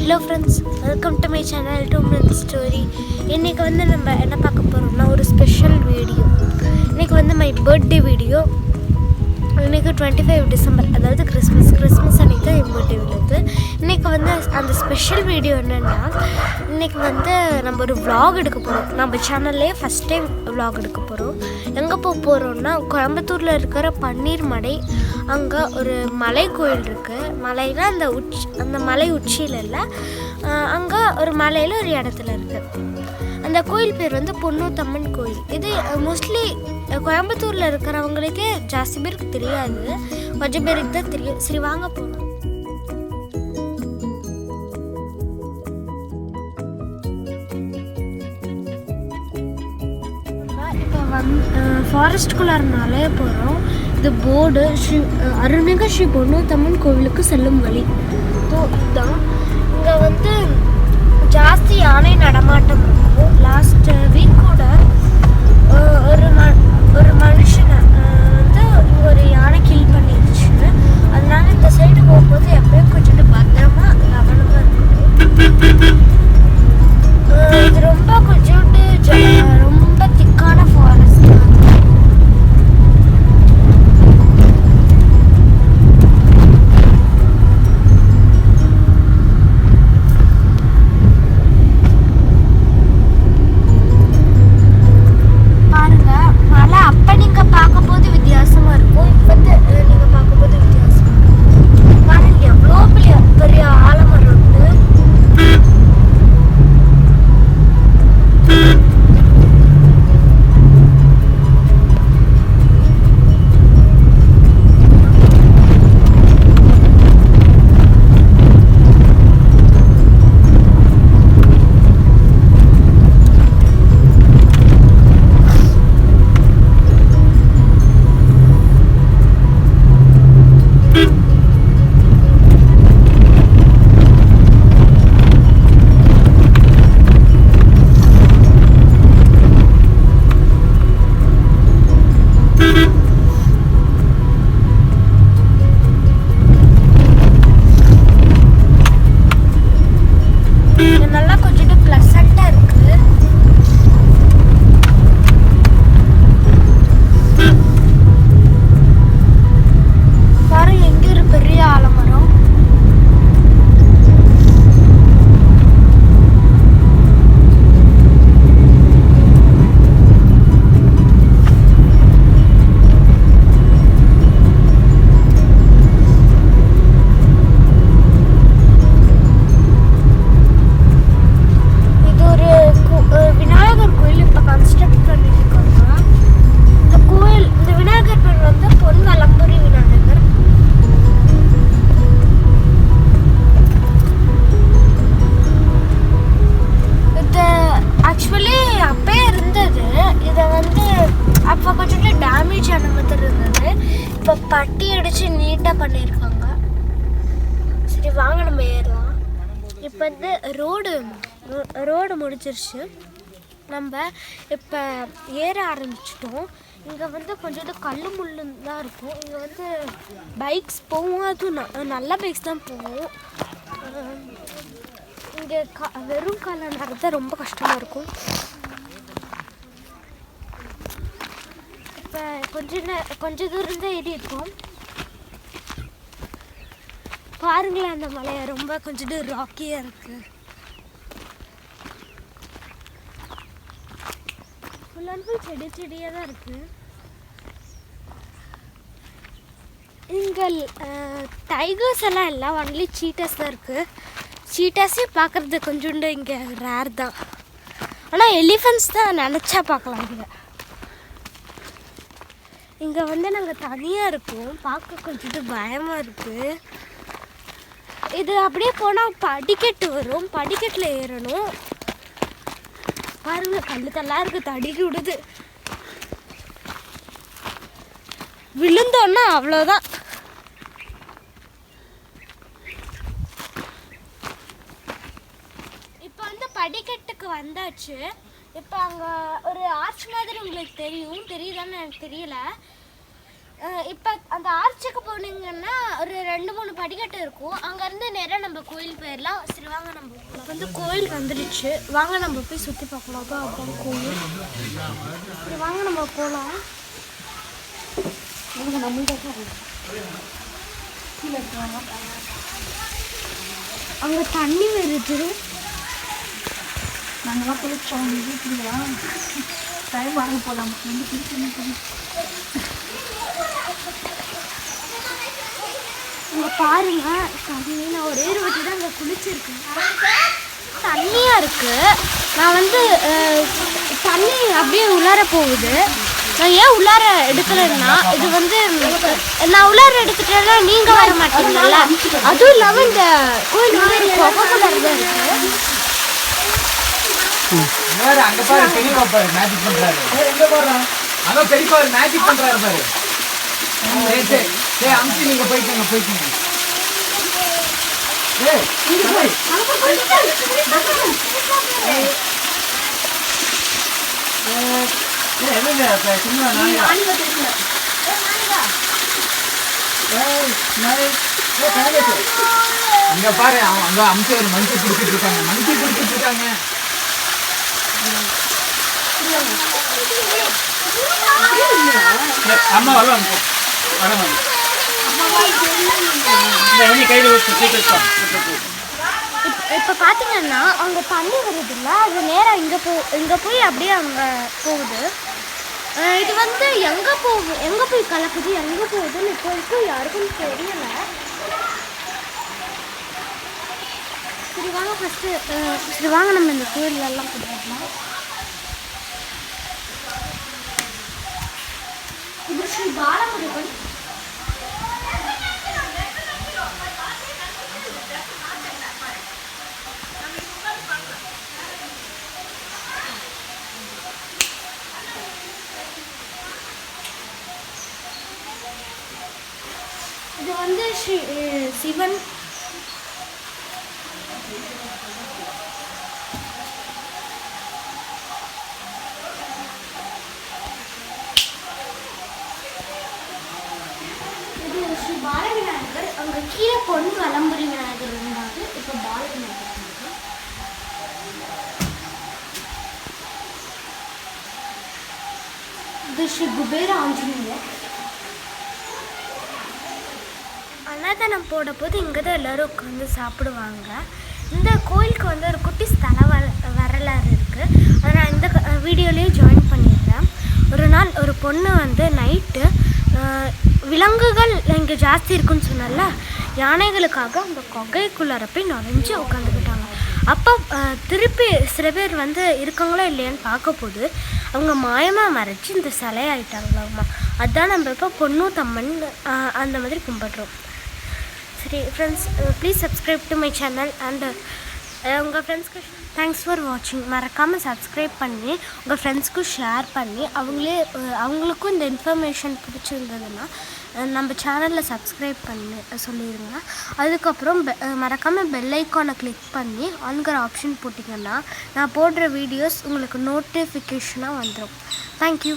Hello friends, welcome to my channel 2 minutes story. இன்றைக்கி வந்து நம்ம என்ன பார்க்க போகிறோம்னா ஒரு ஸ்பெஷல் வீடியோ. இன்றைக்கி வந்து மை பர்த்டே வீடியோ. இன்றைக்கி 25 டிசம்பர், அதாவது கிறிஸ்மஸ் அன்றைக்கி தான் என் பர்த்டே விழுது. இன்றைக்கி வந்து அந்த ஸ்பெஷல் வீடியோ என்னென்னா, இன்றைக்கி வந்து நம்ம ஒரு vlog எடுக்க போகிறோம். நம்ம சேனல்லே ஃபஸ்ட் டைம் vlog எடுக்க போகிறோம். எங்கே போகிறோம்னா, கோயம்புத்தூரில் இருக்கிற பன்னீர் மடை. அங்கே ஒரு மலை கோயில் இருக்குது. மலைனா அந்த மலை உச்சியில் இல்லை, அங்கே ஒரு மலையில் ஒரு இடத்துல இருக்குது. அந்த கோயில் பேர் வந்து பொன்னூத்தம்மன் கோயில். இது மோஸ்ட்லி கோயம்புத்தூரில் இருக்கிறவங்களுக்கே ஜாஸ்தி பேருக்கு தெரியாது, கொஞ்சம் பேருக்கு தான் தெரியும். சரி வாங்க போகலாம். இப்போ ஃபாரஸ்ட்குள்ளாரனாலே போகிறோம். இது போர்டு அருள்மிகு ஸ்ரீ பொன்னூத்தம்மன் கோவிலுக்கு செல்லும் வழி. இதுதான். இங்கே வந்து ஜாஸ்தி யானை நடமாட்டம் இருக்கும். லாஸ்ட் வீக் கூட ஒரு மனுஷனை வந்து ஒரு யானை கில் பண்ணிடுச்சு. அதனால இந்த சைடு போகும்போது எப்பயும் கொஞ்சம் பத்திரமா கவனமாக இருக்கணும். இது ரொம்ப கொஞ்சோண்டு ரொம்ப திக்கான ஃபாரஸ்ட். இப்போ பட்டி அடித்து நீட்டாக பண்ணியிருக்காங்க. சரி வாங்க நம்ம ஏறலாம். இப்போ வந்து ரோடு முடிச்சிருச்சு. நம்ம இப்போ ஏற ஆரம்பிச்சிட்டோம். இங்கே வந்து கொஞ்சம் கல் முள்ளு தான் இருக்கும். இங்கே வந்து பைக்ஸ் போகும், அதுவும் நல்ல பைக்ஸ் தான் போகும். இங்கே வெறும் காலில் நடந்தால் ரொம்ப கஷ்டமாக இருக்கும். இப்போ கொஞ்சம் தூரம் தான் ஏறி இருக்கோம். பாருங்களேன், அந்த மலையை ரொம்ப கொஞ்சம் ராக்கியாக இருக்குது. ஃபுல் அண்ட் ஃபுல் செடியாக தான் இருக்குது. இங்கே டைகர்ஸ் எல்லாம் இல்லை, ஒன்லி சீட்டாஸ் தான் இருக்குது. சீட்டாஸே பார்க்குறது கொஞ்சோண்டு இங்கே ரேர் தான். ஆனால் எலிஃபென்ட்ஸ் தான் நினச்சா பார்க்கலாம். இங்கே வந்து நாங்கள் தனியாக இருக்கோம். பார்க்க கொஞ்சம் பயமாக இருக்குது. இது அப்படியே போனால் படிக்கட்டு வரும், படிக்கட்டில் ஏறணும். பாருங்கள், கல்லுத்தெல்லாம் இருக்குது, தடிக்கி விடுது. விழுந்தோன்னா அவ்வளோதான். இப்போ வந்து படிக்கட்டுக்கு வந்தாச்சு. இப்போ அங்கே ஒரு ஆர்ச் மாதிரி உங்களுக்கு தெரியுதான்னு எனக்கு தெரியல. இப்போ அந்த ஆர்ச்சுக்கு போனீங்கன்னா ஒரு 2-3 படிக்கட்டு இருக்கும். அங்கேருந்து நேராக நம்ம கோயில் போயிடலாம். சரி வாங்க, நம்ம இப்போ வந்து கோயில் வந்துடுச்சு. வாங்க நம்ம போய் சுற்றி பார்க்கலாம். அப்புறம் கோயில். சரி வாங்க நம்ம போகலாம். அங்கே தண்ணி வருது. நாங்களாம் குளிச்சோம். வீட்டுங்களா டைம் வாங்க போகலாம். வந்து குளிக்கணும். இங்கே பாருங்க தண்ணி. நான் ஒரே ஒரு வாட்டி தான் அங்கே குளிச்சிருக்கேன். தண்ணியாக இருக்குது. நான் வந்து தண்ணி அப்படியே உள்ளார போகுது. நான் ஏன் உள்ளார எடுக்கலைன்னா, இது வந்து நான் உள்ளார எடுத்துட்டேன்னா நீங்கள் வர மாட்டீங்கல்ல. அதுவும் இல்லாமல் இந்த கோயில் வந்து கொகக்குள்ள தான் இருக்குது. அங்க பாரு, பெரியப்பா பாரு மேஜிக் பண்றாரு. எங்க போறா? அங்க பெரியப்பா மேஜிக் பண்றாரு பாரு. சரி சரி சரி, அம்சி நீங்க போய்க்கங்க போய்க்கங்க. ஏய் என்னங்க சின்ன நாளைக்கு இங்க பாரு, அங்க அம்சி ஒரு மனுஷி குடிச்சிட்டு இருக்காங்க. அம்மா வரலாம் இப்போ பார்த்தீங்கன்னா அங்கே தண்ணி வருது இல்லை, அது நேராக இங்கே போய் அப்படியே அங்கே போகுது. இது வந்து எங்கே போய் கலக்குது, எங்கே போகுதுன்னு இப்போ வரைக்கும் யாருக்கும் தெரியலை. சரி வாங்க சரி வாங்க நம்ம இந்த கோயிலெல்லாம் போயிடலாம். இது ஸ்ரீ பாலமுருகன். இது வந்து ஸ்ரீ சிவன். இது ஸ்ரீ பால விநாயகர். அங்கே கீழே பொண்ணு வலம்புரி விநாயகர் இருந்தாங்க. இப்போ பால விநாயகர். இது ஸ்ரீ குபேர ஆஞ்சநேயர். அன்னதானம் போட போது இங்கே தான் எல்லோரும் உட்காந்து சாப்பிடுவாங்க. இந்த கோயிலுக்கு வந்து ஒரு குட்டி ஸ்தல வரலாறு இருக்குது. அதை நான் இந்த வீடியோலேயே ஜாயின் பண்ணிடுறேன். ஒரு நாள் ஒரு பொண்ணு வந்து நைட்டு விலங்குகள் இங்கே ஜாஸ்தி இருக்குன்னு சொன்னால யானைகளுக்காக அந்த கொகைக்குள்ளார போய் நுழைஞ்சு உட்காந்துக்கிட்டாங்க. அப்போ திருப்பி சில பேர் வந்து இருக்காங்களோ இல்லையான்னு பார்க்க போது அவங்க மாயமாக மறைச்சி இந்த சிலையாயிட்டாங்களாம்மா. அதுதான் நம்ம இப்போ பொன்னூத்தம்மன் அந்த மாதிரி கும்பிட்றோம். சரி friends, please subscribe to my channel and உங்கள் ஃப்ரெண்ட்ஸ்க்கு தேங்க்ஸ் ஃபார் வாட்சிங். மறக்காமல் சப்ஸ்கிரைப் பண்ணி உங்கள் ஃப்ரெண்ட்ஸ்க்கும் ஷேர் பண்ணி அவங்களுக்கும் இந்த இன்ஃபர்மேஷன் பிடிச்சிருந்ததுன்னா நம்ம சேனலில் சப்ஸ்கிரைப் பண்ணி சொல்லிடுங்க. அதுக்கப்புறம் மறக்காமல் பெல் ஐக்கானை கிளிக் பண்ணி ஆன்கிற ஆப்ஷன் போட்டிங்கன்னா நான் போடுற வீடியோஸ் உங்களுக்கு நோட்டிஃபிகேஷனாக வந்துடும். தேங்க்யூ.